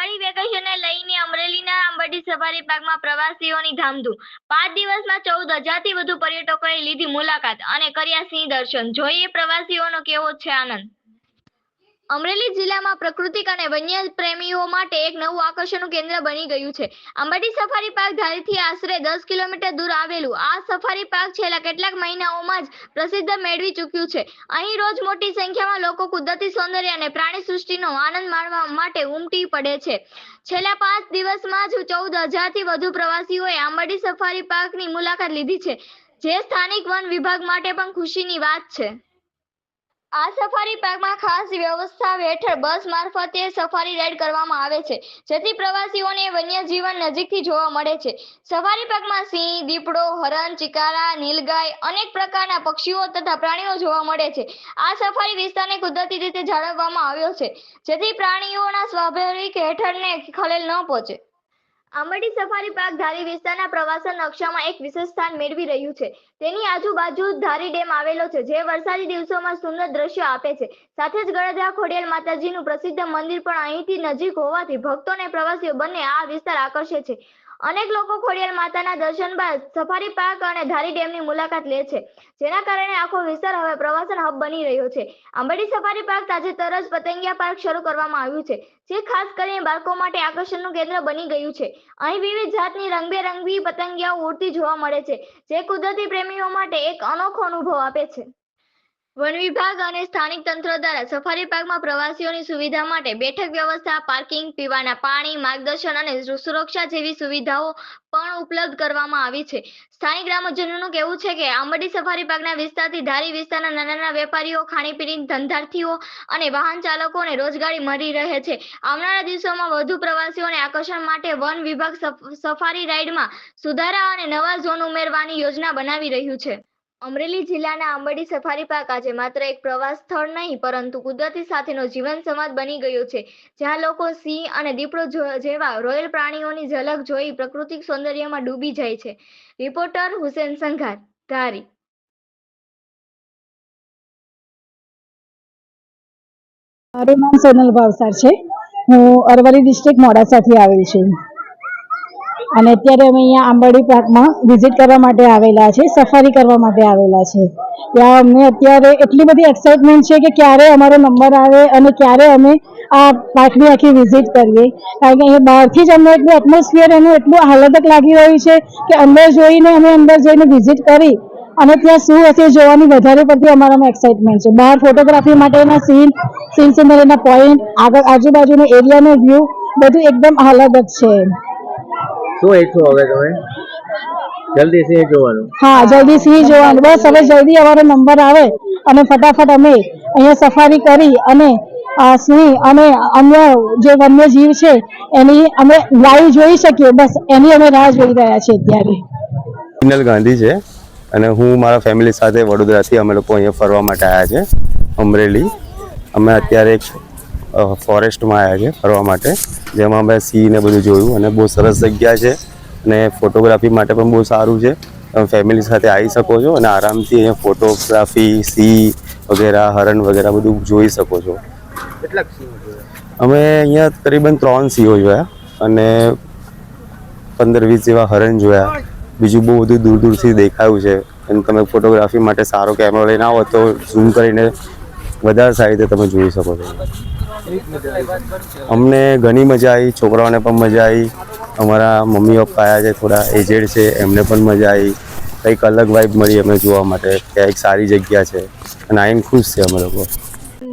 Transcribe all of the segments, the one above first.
દિવાળી વેકેશનને લઈને અમરેલીના આંબરડી સફારી પાર્કમાં પ્રવાસીઓની ધામધૂમ। 5 દિવસમાં 14,000થી વધુ પર્યટકોએ લીધી મુલાકાત અને કર્યા સિંહ દર્શન। જોઈએ પ્રવાસીઓનો કેવો છે આનંદ। અમરેલી જિલ્લામાં પ્રાકૃતિક અને વન્ય પ્રેમીઓ માટે એક નવું આકર્ષણનું કેન્દ્ર બની ગયું છે। આંબરડી સફારી પાર્ક ધારીથી આશરે 10 કિલોમીટર દૂર આવેલું આ સફારી પાર્ક છેલ્લા કેટલાક મહિનાઓમાં જ પ્રસિદ્ધિ મેળવી ચૂક્યું છે। અહીં રોજ મોટી સંખ્યામાં લોકો કુદરતી સૌંદર્ય અને પ્રાણી સૃષ્ટિનો આનંદ માણવા માટે ઉમટી પડે છે। છેલ્લા 5 દિવસમાં જ 14,000થી વધુ પ્રવાસીઓએ આંબરડી સફારી પાર્કની મુલાકાત લીધી છે, જે સ્થાનિક વન વિભાગ માટે પણ ખુશીની વાત છે। આ સફારી પાર્કમાં ખાસ વ્યવસ્થા હેઠળ બસ મારફતે સફારી રાઇડ કરવામાં આવે છે, જેથી પ્રવાસીઓને વન્યજીવન નજીકથી જોવા મળે છે। સફારી પાર્કમાં સિંહ, દીપડો, હરણ, ચિકારા, નીલગાય, અનેક પ્રકારના પક્ષીઓ તથા પ્રાણીઓ જોવા મળે છે। આ સફારી વિસ્તારને કુદરતી રીતે જાળવવામાં આવ્યો છે, જેથી પ્રાણીઓના સ્વાભાવિક હેઠળને ખલેલ ન પહોંચે। આંબરડી સફારી પાર્ક ધારી વિસ્તારના પ્રવાસન નકશામાં એક વિશેષ સ્થાન મેળવી રહ્યું છે। તેની આજુબાજુ ધારી ડેમ આવેલો છે, જે વરસાદી દિવસોમાં સુંદર દ્રશ્યો આપે છે। સાથે જ ગળધરા ખોડિયાર માતાજીનું પ્રસિદ્ધ મંદિર પણ અહીંથી નજીક હોવાથી ભક્તો અને પ્રવાસીઓ બંને આ વિસ્તાર આકર્ષે છે। અનેક લોકો ખોડિયાર માતાના દર્શન બાદ સફારી પાર્ક અને ધારી ડેમની મુલાકાત લે છે, જેના કારણે આખો વિસ્તાર હવે પ્રવાસન હબ બની રહ્યો છે। આંબરડી સફારી પાર્ક તાજેતર જ પતંગિયા પાર્ક શરૂ કરવામાં આવ્યું છે, જે ખાસ કરીને બાળકો માટે આકર્ષણનું કેન્દ્ર બની ગયું છે। અહીં વિવિધ જાતની રંગબેરંગી પતંગિયાઓ ઉડતી જોવા મળે છે, જે કુદરતી પ્રેમીઓ માટે એક અનોખો અનુભવ આપે છે। વન વિભાગ અને સ્થાનિક તંત્ર દ્વારા સફારી પાર્કમાં પ્રવાસીઓની સુવિધા માટે બેઠક વ્યવસ્થા, પાર્કિંગ, પીવાના પાણી, માર્ગદર્શન અને સુરક્ષા જેવી સુવિધાઓ પણ ઉપલબ્ધ કરવામાં આવી છે। સ્થાનિક ગ્રામજનોનું કહેવું છે કે આંબરડી સફારી પાર્કના વિસ્તારથી ધારી વિસ્તારના નાના વેપારીઓ, ખાણીપીણી ધંધાર્થીઓ અને વાહન ચાલકોને રોજગારી મળી રહે છે। આવનારા દિવસોમાં વધુ પ્રવાસીઓને આકર્ષણ માટે વન વિભાગ સફારી રાઇડમાં સુધારા અને નવા ઝોન ઉમેરવાની યોજના બનાવી રહ્યું છે। અમરેલી જિલ્લાના આંબરડી સફારી પાર્ક આજે માત્ર એક પ્રવાસ સ્થળ નહીં, પરંતુ કુદરતી સાથેનો જીવંત સંવાદ બની ગયો છે, જ્યાં લોકો સિંહ અને દીપડો જેવા રોયલ પ્રાણીઓની ઝલક જોઈ પ્રાકૃતિક સૌંદર્યમાં ડૂબી જાય છે। રિપોર્ટર હુસેન સંઘાર, ધારી। મારું નામ સોનલ ભાવસાર છે। હું અરવલ્લી ડિસ્ટ્રિક્ટ મોડાસાથી આવેલી છું અને અત્યારે અમે અહીંયા આંબરડી પાર્કમાં વિઝિટ કરવા માટે આવેલા છે, સફારી કરવા માટે આવેલા છે। ત્યાં અમને અત્યારે એટલી બધી એક્સાઇટમેન્ટ છે કે ક્યારે અમારો નંબર આવે અને ક્યારે અમે આ પાર્કની આખી વિઝિટ કરીએ, કારણ કે અહીંયા બહારથી જ અમને એટલું એટમોસ્ફિયર એનું એટલું આહલાદક લાગી રહ્યું છે કે અંદર જોઈને અમે અંદર જઈને વિઝિટ કરી અને ત્યાં શું હશે જોવાની વધારે પડતી અમારામાં એક્સાઇટમેન્ટ છે। બહાર ફોટોગ્રાફી માટેના સીન સિનરીના પોઈન્ટ, આગળ આજુબાજુનો એરિયાનો વ્યૂ બધું એકદમ આહલાદક છે। શું ઈચ્છો હવે તમે? જલ્દી સિંહ જોવાનું? હા, જલ્દી સિંહ જોવાનું। બસ હવે જલ્દી અમારો નંબર આવે અને ફટાફટ અમે અહીંયા સફારી કરી અને સિંહ અને અન્ય જે વન્ય જીવ છે એની અમે લાઈવ જોઈ શકીએ, બસ એની અમે રાહ જોઈ રહ્યા છીએ અત્યારે। વિનલ ગાંધી છે અને હું મારા ફેમિલી સાથે વડોદરાથી અમે લોકો અહીંયા ફરવા માટે આવ્યા છે અમરેલી। અમે અત્યારે એક ફોરેસ્ટમાં આવ્યા છે ફરવા માટે, જેમાં અમે સિંહ ને બધું જોયું અને બહુ સરસ જગ્યા છે અને ફોટોગ્રાફી માટે પણ બહુ સારું છે। તમે ફેમિલી સાથે આવી શકો છો અને આરામથી અહીંયા ફોટોગ્રાફી, સિંહ વગેરે, હરણ વગેરે બધું જોઈ શકો છો। કેટલાક સિંહ જોયા? અમે અહીંયા તકરીબન 3 સિંહો જોયા અને 15-20 જેવા હરણ જોયા। બીજું બહુ બધું દૂર દૂરથી દેખાયું છે અને તમે ફોટોગ્રાફી માટે સારો કેમેરો લઈને આવો તો ઝૂમ કરીને વધારે સારી રીતે તમે જોઈ શકો છો। અમને ઘણી મજા આવી, છોકરાઓને પણ મજા આવી, અમારા મમ્મી પપ્પા આવ્યા છે થોડા એજેડ છે એમને પણ મજા આવી। કંઈક અલગ વાઇબ મળી અમને જોવા માટે કે એક સારી જગ્યા છે અને આઈને ખુશ છે અમે લોકો।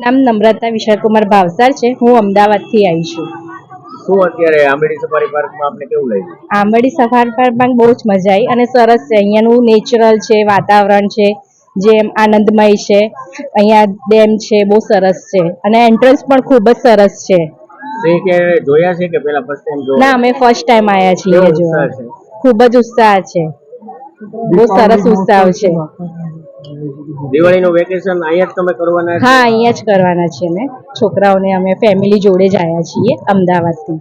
નામ નમ્રતા વિશાલકુમાર ભાવસાર છે। હું અમદાવાદથી આવી છું। શું અત્યારે આંબરડી સફારી પાર્કમાં આપને કેવું લાગ્યું? આંબરડી સફારી પાર્કમાં બહુ જ મજા આવી અને સરસ છે। અહીંયાનું નેચરલ છે, વાતાવરણ છે જેમ આનંદમય છે। અહીંયા ડેમ છે, બહુ સરસ છે અને એન્ટ્રન્સ પણ ખૂબ જ સરસ છે। સિંહ કે જોયા છે કે પેલા ફર્સ્ટ ટાઈમ જોવા? ના, અમે ફર્સ્ટ ટાઈમ આવ્યા છીએ જોવા। ખૂબ જ ઉત્સાહ છે, બહુ સરસ ઉત્સાહ છે। દિવાળીનું વેકેશન અહીંયા જ તમે કરવાના છો? હા, અહીંયા જ કરવાના છે। અમે છોકરાઓને અમે ફેમિલી જોડે જ આવ્યા છીએ અમદાવાદથી।